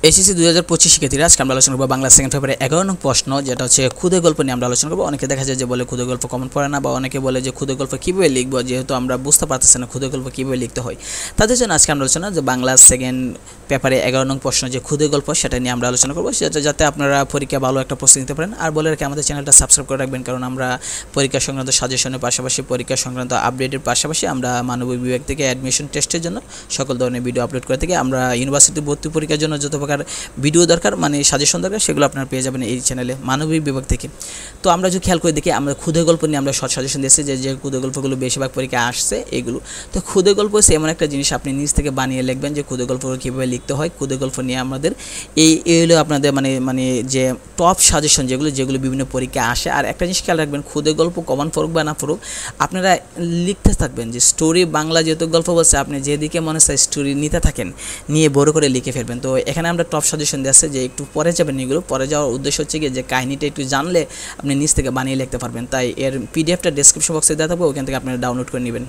SSC 2025 শিক্ষার্থীরা আজকে আমরা আলোচনা করব বাংলা সেকেন্ড পেপারে 11 নং প্রশ্ন, যেটা হচ্ছে ক্ষুদে গল্প নিয়ে আমরা আলোচনা করব। অনেকে দেখা যায় যে বলে ক্ষুদে গল্প কমন পড়ে না, বা অনেকে বলে যে ক্ষুদে গল্প কীভাবে লিখবো, যেহেতু আমরা বুঝতে পারতেছি না ক্ষুদে গল্প কীভাবে লিখতে হয়। তাদের জন্য আজকে আমরা আলোচনা যে বাংলা সেকেন্ড পেপারে 11 নং প্রশ্ন যে ক্ষুদে গল্প, সেটা নিয়ে আমরা আলোচনা করব, সেটা যাতে আপনারা পরীক্ষা ভালো একটা প্রস্তুতি নিতে পারেন। আর বলে রাখি আমাদের চ্যানেলটা সাবস্ক্রাইব করে রাখবেন, কারণ আমরা পরীক্ষা সংক্রান্ত সাজেশনের পাশাপাশি পরীক্ষা সংক্রান্ত আপডেটের পাশাপাশি আমরা মানবিক বিভাগ থেকে অ্যাডমিশন টেস্টের জন্য সকল ধরনের ভিডিও আপলোড করে থাকি। আমরা ইউনিভার্সিটি ভর্তি পরীক্ষার জন্য যত প্রকার ভিডিও দরকার, মানে সাজেশন দরকার, সেগুলো আপনারা পেয়ে যাবেন এই চ্যানেলে মানবিক বিভাগ থেকে। তো আমরা যদি খেয়াল করে দেখি, আমরা ক্ষুদে গল্প নিয়ে আমরা শর্ট সাজেশন দিয়েছি, যে ক্ষুদে গল্পগুলো বেশিরভাগ পরীক্ষা আসছে এগুলো। তো ক্ষুদে গল্প হচ্ছে এমন একটা জিনিস, আপনি নিজ থেকে বানিয়ে লিখবেন যে ক্ষুদে গল্পগুলো কীভাবে লিখতে হয়। ক্ষুদে গল্প নিয়ে আমাদের এই হলো আপনাদের মানে যে টপ সাজেশন যেগুলো বিভিন্ন পরীক্ষা আসে। আর একটা জিনিস খেয়াল রাখবেন, ক্ষুদে গল্প কমন পড়ুক বা না পড়ুক, আপনারা লিখতে থাকবেন যে স্টোরি বাংলা যেহেতু গল্প বলছে, আপনি যেদিকে মনে চায় স্টোরি নিতে থাকেন, নিয়ে বড় করে লিখে ফেলবেন। তো এখানে আমরা টপ সাজেশন দিয়ে আছে যে একটু পরে যাবেন, এগুলো পরে যাওয়ার উদ্দেশ্য হচ্ছে গিয়ে যে কাহিনিটা একটু জানলে আপনি নিজ থেকে বানিয়ে লিখতে পারবেন। তাই এর পিডিএফটা ডেসক্রিপশন বক্সে দেওয়া থাকবে, ওখান থেকে আপনারা ডাউনলোড করে নেবেন।